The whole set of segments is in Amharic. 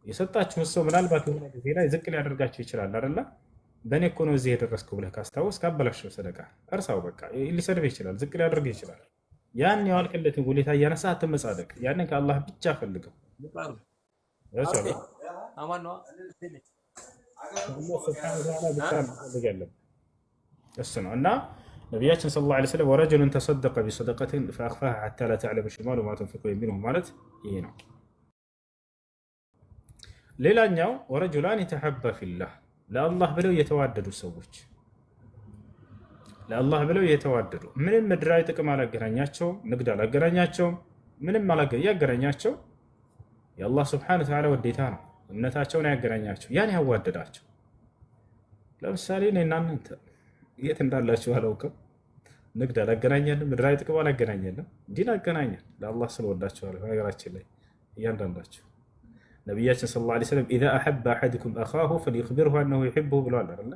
የሰጣችሁ ሰው ምናልባት የሆነ ጊዜ ላይ ዝቅ ሊያደርጋችሁ ይችላል አይደለ? በእኔ እኮ ነው እዚህ የደረስኩ ብለህ ካስታወስ ካበላሸው ሰደቃ እርሳው። በቃ ሊሰድብ ይችላል፣ ዝቅ ሊያደርግ ይችላል። ያን የዋልክለትን ውለታ እያነሳ አትመጻደቅ። ያንን ከአላህ ብቻ ፈልገው። እሱ ነው እና ነቢያችን ሰለላሁ ዐለይሂ ወሰለም ወረጁሉን ተሰደቀ ቢሰደቀትን ፈአኽፋሃ ሐታ ላ ተዕለመ ሽማሉ ማ ተንፊቁ የሚንሁ ማለት ይሄ ነው። ሌላኛው ወረጁላን ተሐባ ፊላህ ለአላህ ብለው የተዋደዱ ሰዎች፣ ለአላህ ብለው የተዋደዱ ምንም ምድራዊ ጥቅም አላገናኛቸውም፣ ንግድ አላገናኛቸውም፣ ምንም ያገናኛቸው የአላህ ስብሐነሁ ወተዓላ ውዴታ ነው። እምነታቸውን ያገናኛቸው ያን ያዋደዳቸው። ለምሳሌ እኔና እናንተ የት እንዳላችሁ አላውቅም፣ ንግድ አላገናኘንም፣ ምድራዊ ጥቅም አላገናኘንም፣ ዲን አገናኘን። ለአላህ ስለወዳችኋለሁ። በነገራችን ላይ እያንዳንዳችሁ ነቢያችን ሰለላሁ ዐለይሂ ወሰለም ኢዛ አሐበ አሐዱኩም አኻሁ ፈልዩኽቢርሁ አነሁ ዩሒቡሁ ብለዋል አይደለ?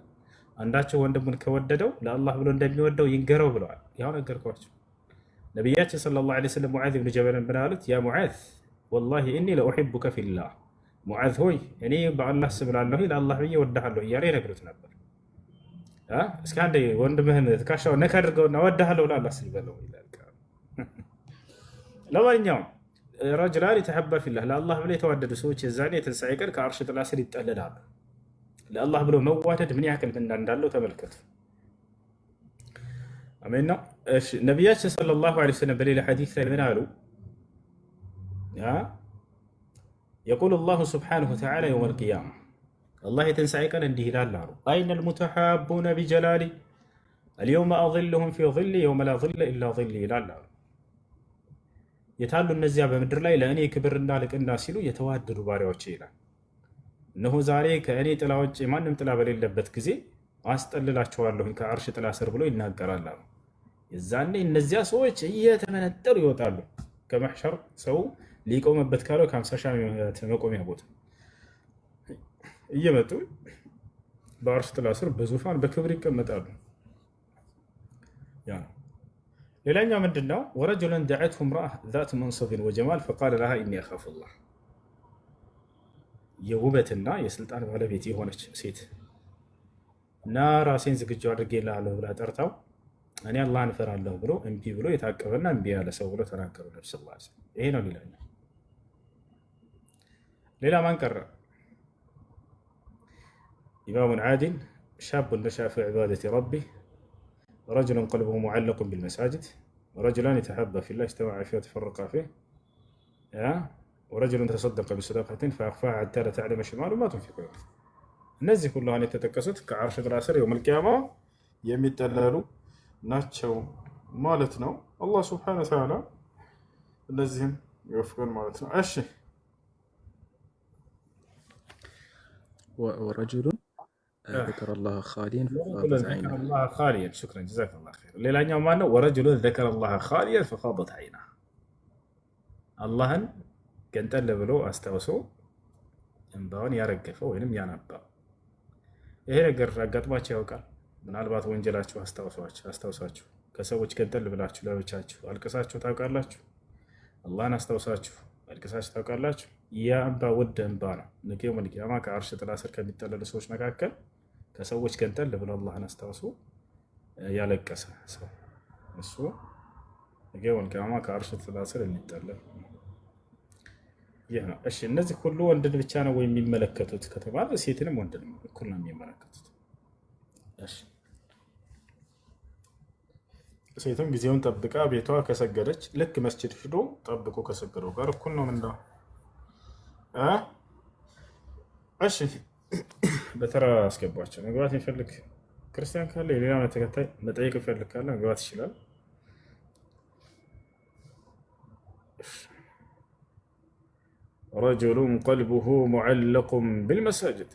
አንዳቸው ወንድሙን ከወደደው ለአላህ ብሎ እንደሚወደው ይንገረው ብለዋል። ያው ነገርኳቸው። ነቢያችን ሰለላሁ ዐለይሂ ወሰለም ሙዓዝ ብን ጀበልን ምን አሉት? ያ ሙዓዝ ወላሂ እኒ ለኡሒቡከ ፊላህ፣ ሙዓዝ ሆይ እኔ በአላህ ስም እላለሁ ለአላህ ብዬ እወድሃለሁ እያለ ይነግሩት ነበር። እስኪ አንዴ ወንድምህን ትከሻውን ነካ አድርገውና እወድሃለሁ ለአላህ ስል በለው ይላል። ለማንኛውም ረጅላን ተሐባ ፊላህ ለአላህ ብለው የተዋደዱ ሰዎች የዛኔ የትንሣኤ ቀን ከአርሽ ጥላ ስር ይጠለላሉ። ለአላህ ብሎ መዋደድ ምን ያክል ምንዳ እንዳለው ተመልከቱ። አሜን ነው። ነቢያችን ሰለላሁ ዐለይሂ ወሰለም በሌላ ሐዲስ ላይ ምን አሉ? የቁል አላሁ ስብሓነሁ ወተዓላ የውመል ቂያማ አላህ የትንሣኤ ቀን እንዲህ ይላል አሉ። አይነል ሙተሓቡነ ቢጀላሊ አልየውመ አظልሁም ፊ ظሊ የውመ ላ ظለ ኢላ ظሊ ይላል አሉ። የታሉ እነዚያ በምድር ላይ ለእኔ ክብርና ልቅና ሲሉ የተዋደዱ ባሪያዎች ይላል። እነሆ ዛሬ ከእኔ ጥላ ውጭ ማንም ጥላ በሌለበት ጊዜ አስጠልላቸዋለሁ ከአርሽ ጥላ ስር ብሎ ይናገራል አሉ። የዛኔ እነዚያ ሰዎች እየተመነጠሩ ይወጣሉ ከመሕሸር ሰው ሊቆመበት ካለው ከ50 ሺህ መቆሚያ ቦታ እየመጡ በአርሽ ጥላ ስር በዙፋን በክብር ይቀመጣሉ። ያ ነው። ሌላኛው ምንድን ነው? ወረጁለን ደዐትሁ እምረአ ዛት መንሰብን ወጀማል ፈቃለ ለሃ ኢኒ አኻፉላህ፣ የውበትና የስልጣን ባለቤት የሆነች ሴት እና ራሴን ዝግጁ አድርጌልሃለሁ ብላ ጠርታው እኔ አላህን እፈራለሁ ብሎ እምቢ ብሎ የታቀበና እምቢ ያለ ሰው ብሎ ተናገሩ ነብዩ ሰለላሁ ዐለይሂ ወሰለም። ይሄ ነው። ሌላ ማን ቀረ? ኢማሙን ዓዲል ሻቡን ነሸአ ፊ ዒባደቲ ረቢህ ረጅሉን ቀልቡሁ ሙዐለቁን ቢልመሳጅድ ወረጅላን የተሐባ ፊላህ እጅተመዓ ፊህ ወተፈረቃ ፊህ ወረጅሉን ተሰደቀ ቢሰደቀትን ፈአኽፋሃ ሐታ ላ ተዕለመ ሽማሉ ማ ቱንፊቁ። እነዚህ ሁሉ አሁን የተጠቀሱት ከዓርሽ ጥላ ስር የውመል ቂያማ የሚጠለሉ ናቸው ማለት ነው። አላህ ሱብሓነሁ ወተዓላ እነዚህም ይወፍቀን ማለት ነው። እሺ ወረጁሉን ذكر الله خاليا ففاضت عينه. شكرا جزاك الله خير. ሌላኛው ማን ነው? ወረጁሉን ذكر الله خاليا ففاضت عينه። አላህን ገንጠል ብሎ አስታውሶ እንባውን ያረገፈው ወይንም ያነባ። ይሄ ነገር አጋጥሟችሁ ያውቃል? ምናልባት ወንጀላችሁ አስታውሳችሁ ከሰዎች ገንጠል ብላችሁ ለብቻችሁ አልቅሳችሁ ታውቃላችሁ? አላህን አስታውሳችሁ አልቅሳችሁ ታውቃላችሁ? ያ እንባ ውድ እንባ ነው። ነገ የውመል ቂያማ ከአርሽ ጥላ ስር ከሚጠለሉ ሰዎች መካከል ከሰዎች ገንጠል ብሎ አላህን አስታውሶ ያለቀሰ ሰው እሱ ነገ የውመል ቂያማ ከአርሽ ጥላ ስር የሚጠለል ይህ ነው። እሺ እነዚህ ሁሉ ወንድን ብቻ ነው ወይ የሚመለከቱት ከተባለ ሴትንም ወንድንም እኩል ነው የሚመለከቱት። እሺ ሴትም ጊዜውን ጠብቃ ቤቷ ከሰገደች ልክ መስጂድ ሂዶ ጠብቆ ከሰገደው ጋር እኩል ነው ምንዳ። እሺ በተራ አስገባቸው። መግባት የሚፈልግ ክርስቲያን ካለ የሌላ እምነት ተከታይ መጠየቅ የሚፈልግ ካለ መግባት ይችላል። ረጁሉን ቀልቡሁ ሙዐለቁን ቢልመሳጅድ።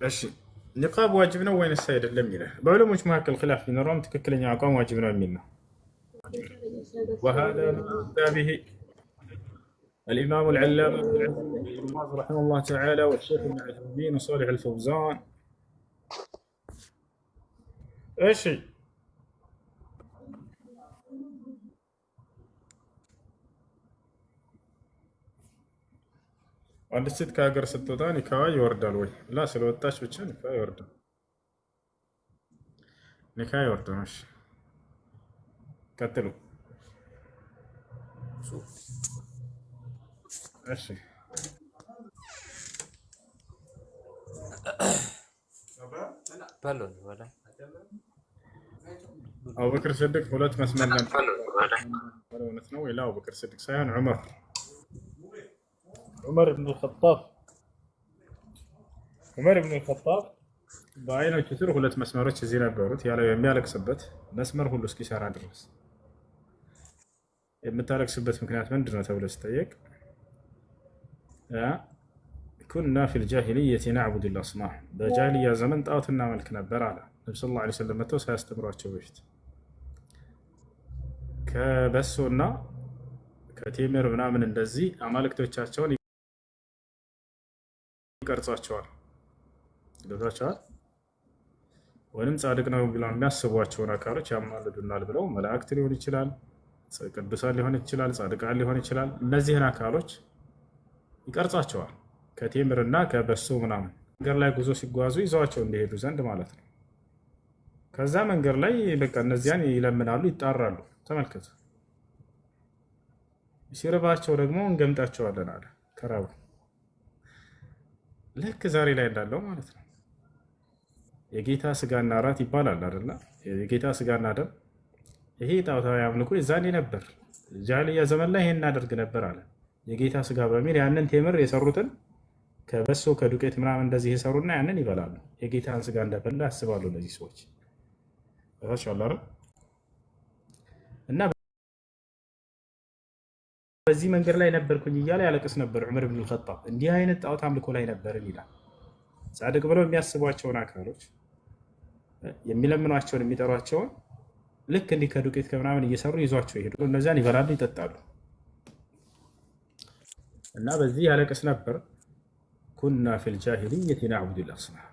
እሺ ኒቃብ ዋጅብ ነው ወይንስ አይደለም ይላል። በዑለሞች መካከል ኺላፍ ቢኖረውም ትክክለኛ አቋም ዋጅብ ነው የሚል ነው። وهذا من كتابه الإمام العلامة رحمه الله تعالى والشيخ ابن عثيمين وصالح الفوزان. ايش አንድ ሴት ከሀገር ስትወጣ ኒካዋ ይወርዳል ወይ? ላ ስለወጣች ብቻ ኒካዋ ይወርዳል። ኒካ ይወርዳል። እሺ ቀጥሉ። እሺ አቡበክር ስድቅ ሁለት መስመር ነበር። እውነት ነው ወይ? አቡበክር ስድቅ ሳይሆን ዑመር ብን አልኸጣብ በአይኖቹ ስር ሁለት መስመሮች እዚህ ነበሩት። ያለው የሚያለቅስበት መስመር ሁሉ እስኪሰራ ድረስ። የምታለቅስበት ምክንያት ምንድን ነው ተብሎ ሲጠየቅ ኩና ፊል ጃሂልየቲ ነዕቡዱ ልአስናም፣ በጃሂልያ ዘመን ጣዖት እናመልክ ነበር አለ ነቢ ሰለላሁ ዐለይሂ ወሰለም መጥተው ሳያስተምሯቸው በፊት። ከበሶና ከቴምር ምናምን እንደዚህ አማልክቶቻቸውን ይቀርጿቸዋል። ገብቷቸዋል። ወይም ጻድቅ ነው ብለው የሚያስቧቸውን አካሎች ያማልዱናል ብለው መላእክት ሊሆን ይችላል፣ ቅዱሳን ሊሆን ይችላል፣ ጻድቃን ሊሆን ይችላል። እነዚህን አካሎች ይቀርጿቸዋል ከቴምርና ከበሶ ምናምን። መንገድ ላይ ጉዞ ሲጓዙ ይዘዋቸው እንዲሄዱ ዘንድ ማለት ነው። ከዛ መንገድ ላይ በቃ እነዚያን ይለምናሉ፣ ይጣራሉ። ተመልከቱ። ሲርባቸው ደግሞ እንገምጣቸዋለን አለ ከራቡ። ልክ ዛሬ ላይ እንዳለው ማለት ነው። የጌታ ስጋና እራት ይባላል አይደለ? የጌታ ስጋና ደም። ይሄ ጣዖታዊ አምልኮ የዛኔ ነበር። ጃሂልያ ዘመን ላይ ይሄን እናደርግ ነበር አለ። የጌታ ስጋ በሚል ያንን ቴምር የሰሩትን ከበሶ ከዱቄት ምናምን እንደዚህ የሰሩና ያንን ይበላሉ። የጌታን ስጋ እንደበላ ያስባሉ እነዚህ ሰዎች ታሻላረ። እና በዚህ መንገድ ላይ ነበርኩኝ እያለ ያለቅስ ነበር ዑመር ብን አልኸጣብ። እንዲህ አይነት ጣዖት አምልኮ ላይ ነበርን ይላል። ጻድቅ ብለው የሚያስቧቸውን አካሎች የሚለምኗቸውን የሚጠሯቸውን ልክ እንዲህ ከዱቄት ከምናምን እየሰሩ ይዟቸው ይሄዱ። እነዚያን ይበላሉ፣ ይጠጣሉ። እና በዚህ ያለቅስ ነበር። ኩና ፊል ጃሂልየቲ ነዕቡዱ ልአስናም